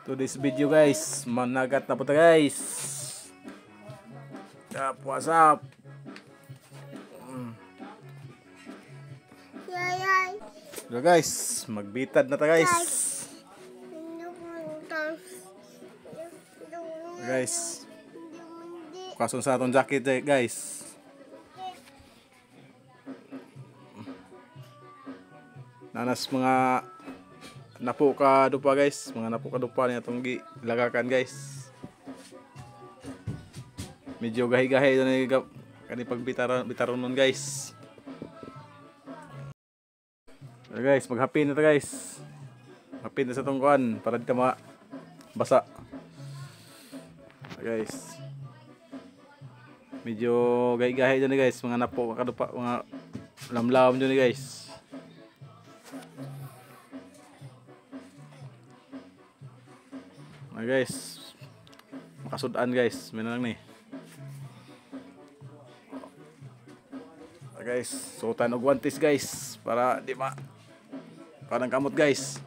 To this video guys, managat na po ta guys. What's up? So guys, magbitad na ta guys. Guys, kason sa atong jacket guys. Nanas mga napo ka dupa guys, mga napo ka dupa niya itong gilagakan guys. Medyo gahi-gahi ito na kani pagbitaron nun guys. So guys, maghapin na ito guys. Hapin na sa itong kuhan para di ka basa. So guys, medyo gahi-gahi ito na guys, mga napo ka dupa, mga lamlam ito na guys. Guys, makasudan guys, may na lang ni. Guys, suotan og guantes guys para di ma kanang kamot guys.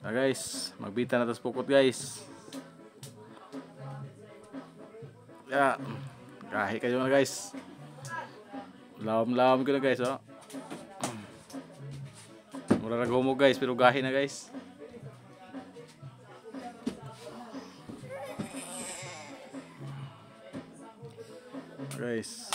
Guys, magbita na tas pukot guys. Ya, gahi kayo na guys. Lawom-lawom ko na guys, oh. Mura na gumog guys, pero gahi na guys. Guys.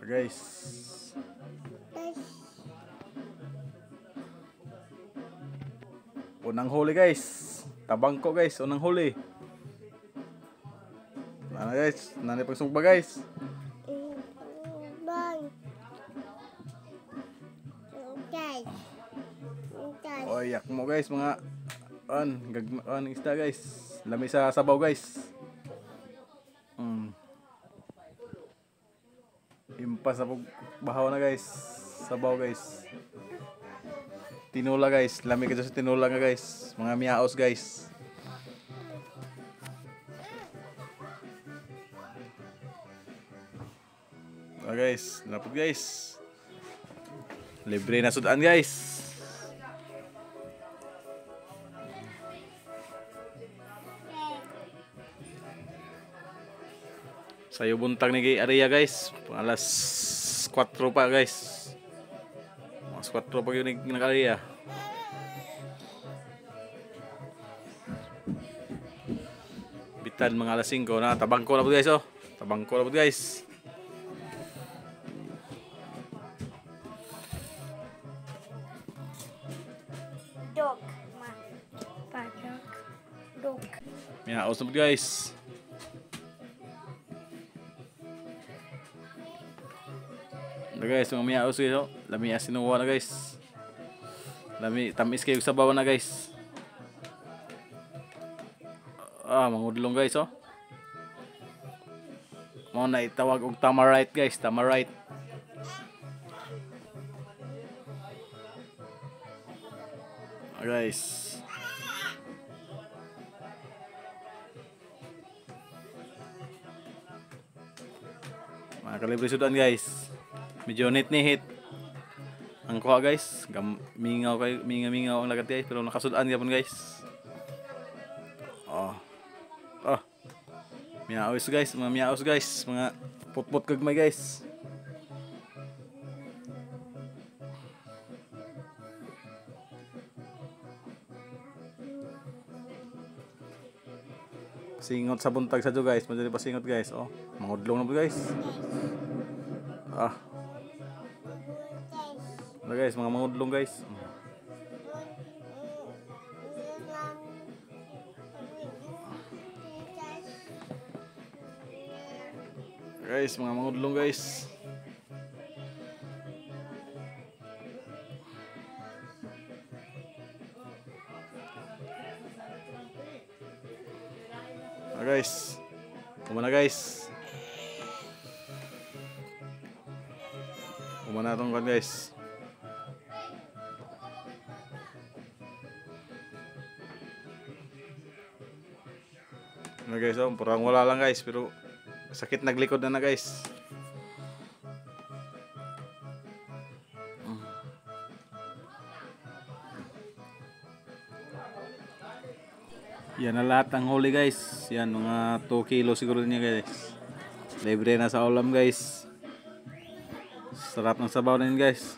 Guys, unang huli guys, tabangko guys, unang huli. Ano guys, nanay pagsugba guys. Oh, yak mo guys, mga isda guys, lami sa sabaw guys. Impas na bahaw na guys, sabaw guys. Tinula guys, lami ka sa tinula nga guys, mga miyaos guys. Guys, napod guys. Libre na sudan guys. Sayo buntag ni area guys, alas 4 pa guys. Mas 4 pa yun nag-area. Bitan mga alas 5 na, tabangko na po guys, oh. Tabangko na po guys. Dog. Dog. Miyaos na po guys. Guys, mga miyaos guys, oh. Lami asinuwa na guys. Lami tamis kayo sa bawa na guys. Mangudlong guys, oh. Mo na itawag og tamarite guys, tamarite. Guys. Mga kalibre sudan guys. Medyo net ni hit ang kuha guys, mingaw ang lagat guys, pero nakasudan gyapon guys. Miyaos guys, mga miyaos guys, mga putput kagmay guys. Singot sa buntag sa do guys, madali pa singot guys, oh. Mangudlong na po guys. Guys, mga mangudlong guys. Guys, mga mangudlong guys. guys. Umana guys. Umana tong kan guys. Nah guys, oh, parang wala lang guys, pero sakit naglikod na guys. Yan na lahat ng huli guys. Yan mga 2 kilo siguro niya guys. Libre na sa ulam guys. Sarap ng sabaw na yun guys.